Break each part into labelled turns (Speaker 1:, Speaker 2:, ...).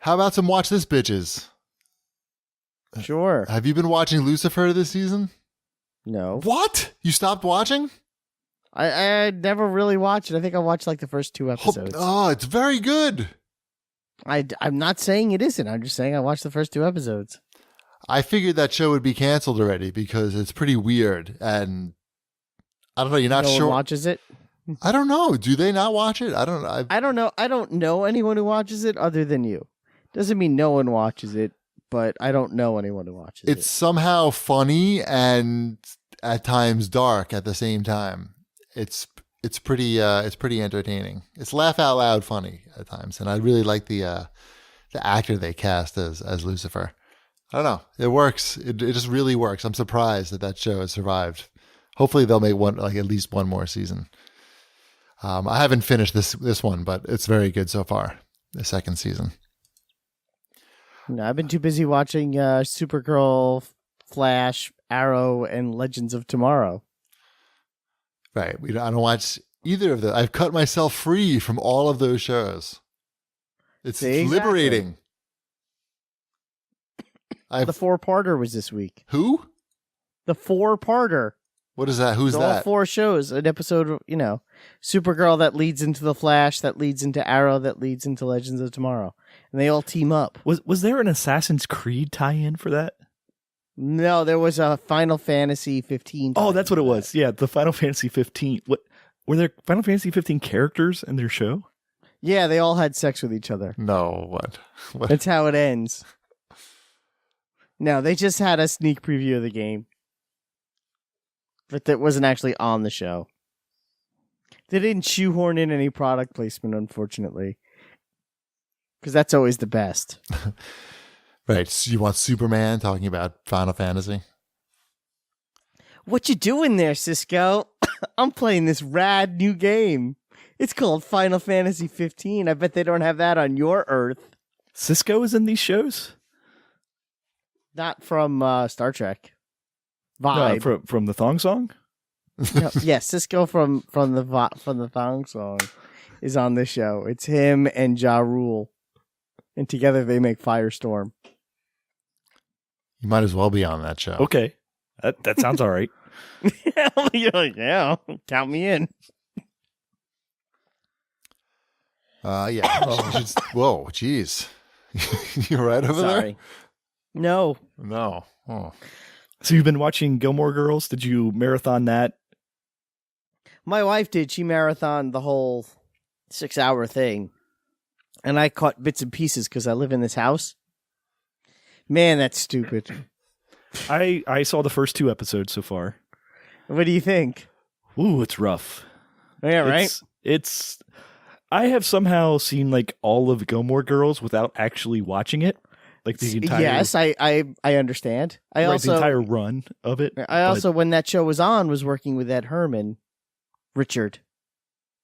Speaker 1: How about some watch this bitches?
Speaker 2: Sure.
Speaker 1: Have you been watching Lucifer this season?
Speaker 2: No.
Speaker 1: What? You stopped watching?
Speaker 2: I never really watched it. I think I watched like the first 2 episodes.
Speaker 1: Oh, it's very good.
Speaker 2: I'm not saying it isn't. I'm just saying I watched the first 2 episodes.
Speaker 1: I figured that show would be canceled already because it's pretty weird. And I don't know. You're not
Speaker 2: no
Speaker 1: sure.
Speaker 2: One watches it?
Speaker 1: I don't know. Do they not watch it? I don't know.
Speaker 2: I don't know. I don't know anyone who watches it other than you. Doesn't mean no one watches it, but I don't know anyone who watches it.
Speaker 1: It's somehow funny and at times dark at the same time. It's pretty entertaining. It's laugh out loud funny at times, and I really like the actor they cast as Lucifer. I don't know. It works. It just really works. I'm surprised that show has survived. Hopefully they'll make at least one more season. I haven't finished this one, but it's very good so far. The second season.
Speaker 2: No, I've been too busy watching Supergirl, Flash, Arrow, and Legends of Tomorrow.
Speaker 1: Right. I don't watch either of them. I've cut myself free from all of those shows. It's liberating.
Speaker 2: The 4-parter was this week.
Speaker 1: Who?
Speaker 2: The 4-parter.
Speaker 1: What is that? Who's that?
Speaker 2: All 4 shows. An episode of, Supergirl that leads into The Flash, that leads into Arrow, that leads into Legends of Tomorrow. And they all team up.
Speaker 3: Was there an Assassin's Creed tie-in for that?
Speaker 2: No, there was a Final Fantasy 15.
Speaker 3: Oh, that's what it was. Yeah, the Final Fantasy 15. What were there Final Fantasy 15 characters in their show?
Speaker 2: Yeah, they all had sex with each other.
Speaker 1: No, what?
Speaker 2: That's how it ends. No, they just had a sneak preview of the game. But that wasn't actually on the show. They didn't shoehorn in any product placement, unfortunately. Because that's always the best.
Speaker 1: Right. So you want Superman talking about Final Fantasy?
Speaker 2: What you doing there, Cisco? I'm playing this rad new game. It's called Final Fantasy 15. I bet they don't have that on your Earth.
Speaker 3: Cisco is in these shows?
Speaker 2: Not from Star Trek. Vibe.
Speaker 3: No, from the Thong Song?
Speaker 2: No, yeah, Cisco from the Thong Song is on this show. It's him and Ja Rule. And together they make Firestorm.
Speaker 1: You might as well be on that show.
Speaker 3: Okay. That sounds all right.
Speaker 2: You're like, yeah, count me in.
Speaker 1: Yeah. Whoa, jeez. You right over
Speaker 2: Sorry. No.
Speaker 1: there? No. Oh.
Speaker 3: So you've been watching Gilmore Girls? Did you marathon that?
Speaker 2: My wife did. She marathoned the whole 6-hour thing. And I caught bits and pieces because I live in this house. Man, that's stupid.
Speaker 3: I saw the first 2 episodes so far.
Speaker 2: What do you think?
Speaker 3: Ooh, it's rough.
Speaker 2: Yeah, right?
Speaker 3: It's I have somehow seen like all of Gilmore Girls without actually watching it. Like the entire
Speaker 2: Yes, I understand.
Speaker 3: the entire run of it.
Speaker 2: I also, when that show was on, was working with Ed Herman, Richard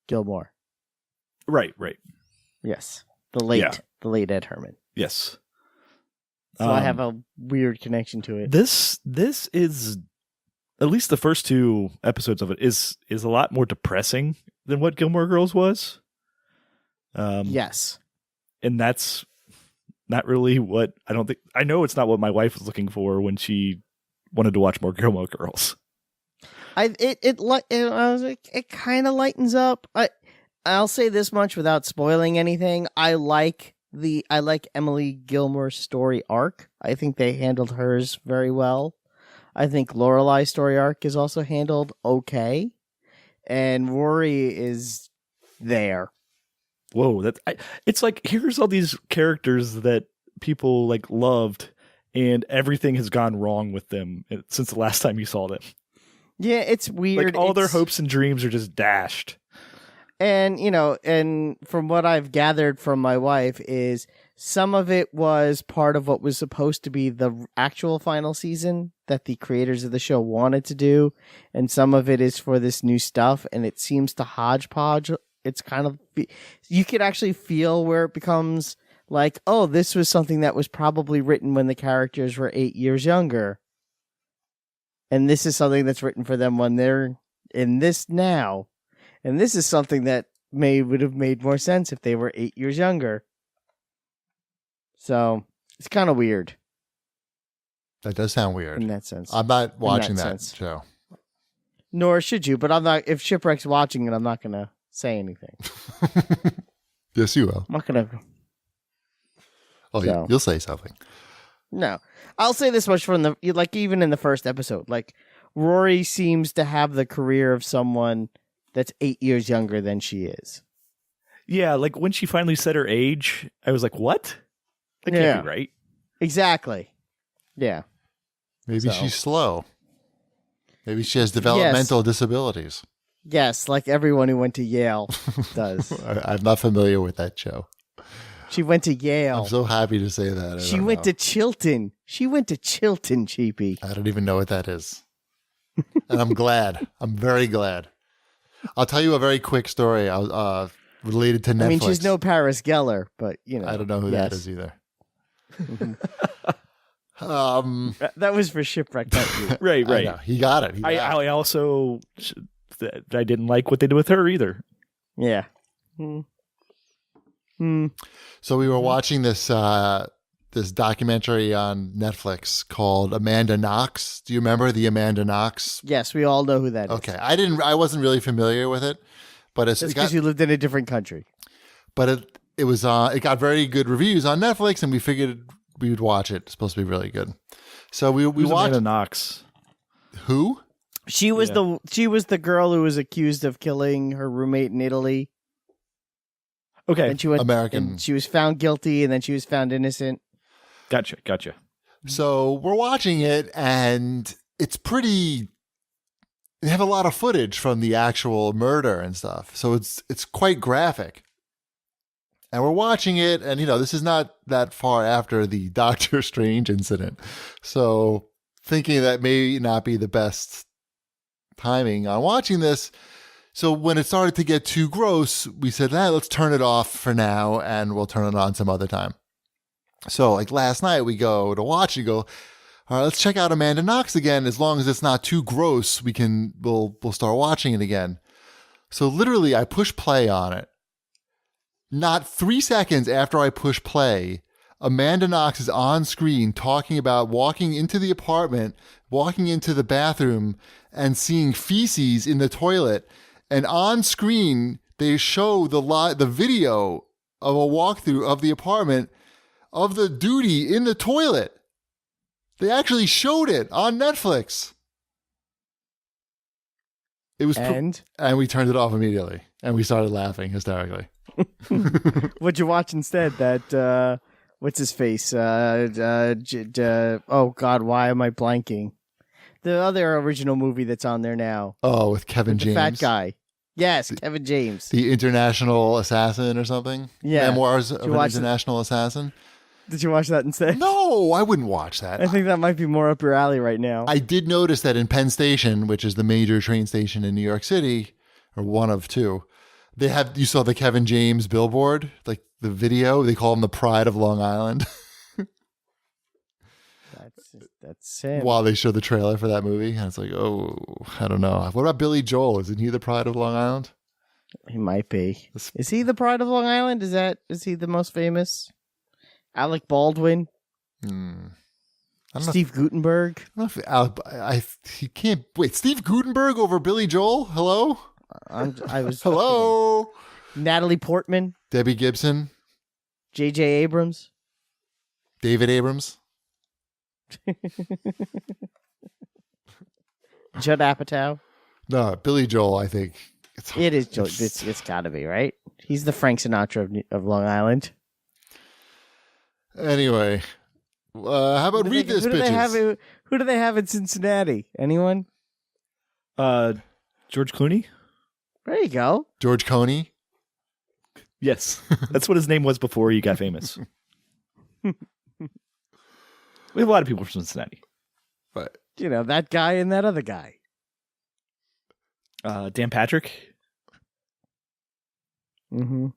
Speaker 2: Gilmore.
Speaker 3: Right.
Speaker 2: Yes. The late Ed Herman.
Speaker 3: Yes.
Speaker 2: So I have a weird connection to it.
Speaker 3: This is, at least the first 2 episodes of it is a lot more depressing than what Gilmore Girls was.
Speaker 2: Yes.
Speaker 3: And that's not really what I know it's not what my wife was looking for when she wanted to watch more Gilmore Girls.
Speaker 2: It kind of lightens up. I'll say this much without spoiling anything. I like Emily Gilmore's story arc. I think they handled hers very well. I think Lorelai's story arc is also handled okay, and Rory is there.
Speaker 3: Whoa, it's like here's all these characters that people like loved, and everything has gone wrong with them since the last time you saw them.
Speaker 2: Yeah, it's weird.
Speaker 3: Like all their hopes and dreams are just dashed.
Speaker 2: And, and from what I've gathered from my wife is some of it was part of what was supposed to be the actual final season that the creators of the show wanted to do. And some of it is for this new stuff. And it seems to hodgepodge. It's kind of, you could actually feel where it becomes like, oh, this was something that was probably written when the characters were 8 years younger. And this is something that's written for them when they're in this now. And this is something that would have made more sense if they were 8 years younger. So it's kind of weird
Speaker 1: That does sound weird.
Speaker 2: in that sense.
Speaker 1: I'm not watching that
Speaker 2: sense.
Speaker 1: show.
Speaker 2: Nor should you, but I'm not. If Shipwreck's watching it, I'm not going to say anything.
Speaker 1: Yes, you will.
Speaker 2: I'm not going to.
Speaker 1: Oh,
Speaker 2: So.
Speaker 1: you'll say something.
Speaker 2: No, I'll say this much from even in the first episode, like Rory seems to have the career of someone that's 8 years younger than she is.
Speaker 3: Yeah, like when she finally said her age, I was like, what? That can't be right.
Speaker 2: Exactly. Yeah.
Speaker 1: Maybe she's slow. Maybe she has developmental disabilities.
Speaker 2: Yes, like everyone who went to Yale does.
Speaker 1: I'm not familiar with that show.
Speaker 2: She went to Yale.
Speaker 1: I'm so happy to say that.
Speaker 2: She went to Chilton. She went to Chilton, Cheapy.
Speaker 1: I don't even know what that is. And I'm glad. I'm very glad. I'll tell you a very quick story related to Netflix.
Speaker 2: I mean, she's no Paris Geller, but, you know.
Speaker 1: I don't know who that is either.
Speaker 2: That was for Shipwreck, not you.
Speaker 3: Right.
Speaker 1: I know. He got it.
Speaker 3: I also I didn't like what they did with her either.
Speaker 2: Yeah.
Speaker 1: So we were watching this documentary on Netflix called Amanda Knox. Do you remember the Amanda Knox?
Speaker 2: Yes, we all know who that is.
Speaker 1: Okay, I wasn't really familiar with it, but
Speaker 2: That's because you lived in a different country.
Speaker 1: But it got very good reviews on Netflix, and we figured we would watch it. It's supposed to be really good. So we watched
Speaker 3: Amanda Knox.
Speaker 1: Who?
Speaker 2: She was the girl who was accused of killing her roommate in Italy.
Speaker 3: Okay.
Speaker 2: And she went
Speaker 1: American.
Speaker 2: And she was found guilty, and then she was found innocent.
Speaker 3: Gotcha.
Speaker 1: So we're watching it, and it's pretty. They have a lot of footage from the actual murder and stuff, so it's quite graphic. And we're watching it, and this is not that far after the Doctor Strange incident, so thinking that may not be the best timing on watching this. So when it started to get too gross, we said, let's turn it off for now, and we'll turn it on some other time. So like last night, we go to watch it, all right, let's check out Amanda Knox again. As long as it's not too gross, we'll start watching it again. So literally, I push play on it. Not 3 seconds after I push play, Amanda Knox is on screen talking about walking into the apartment, walking into the bathroom, and seeing feces in the toilet. And on screen, they show the video of a walkthrough of the apartment of the duty in the toilet. They actually showed it on Netflix. It was
Speaker 2: and
Speaker 1: we turned it off immediately, and we started laughing hysterically.
Speaker 2: What'd you watch instead? That what's his face? Oh God, why am I blanking? The other original movie that's on there now.
Speaker 1: Oh, with Kevin
Speaker 2: the
Speaker 1: James,
Speaker 2: fat guy. Yes, Kevin James,
Speaker 1: the international assassin or something.
Speaker 2: Yeah,
Speaker 1: Memoirs of an International Assassin.
Speaker 2: Did you watch that instead?
Speaker 1: No, I wouldn't watch that.
Speaker 2: I think that might be more up your alley right now.
Speaker 1: I did notice that in Penn Station, which is the major train station in New York City, or one of two, you saw the Kevin James billboard, like the video. They call him the Pride of Long Island.
Speaker 2: That's him.
Speaker 1: While they show the trailer for that movie, and it's like, oh, I don't know. What about Billy Joel? Isn't he the Pride of Long Island?
Speaker 2: He might be. Is he the Pride of Long Island? Is he the most famous? Alec Baldwin? Steve Guttenberg?
Speaker 1: I don't know if he can't wait. Steve Guttenberg over Billy Joel? Hello?
Speaker 2: I was
Speaker 1: Hello?
Speaker 2: Natalie Portman?
Speaker 1: Debbie Gibson?
Speaker 2: J.J. Abrams?
Speaker 1: David Abrams?
Speaker 2: Judd Apatow?
Speaker 1: No, Billy Joel, I think.
Speaker 2: It is Joel. It's got to be, right? He's the Frank Sinatra of Long Island.
Speaker 1: Anyway, how about read this, bitches?
Speaker 2: Who do they have in Cincinnati? Anyone?
Speaker 3: George Clooney?
Speaker 2: There you go.
Speaker 1: George Coney?
Speaker 3: Yes. That's what his name was before he got famous. We have a lot of people from Cincinnati.
Speaker 1: But
Speaker 2: that guy and that other guy.
Speaker 3: Dan Patrick?
Speaker 2: Mm-hmm.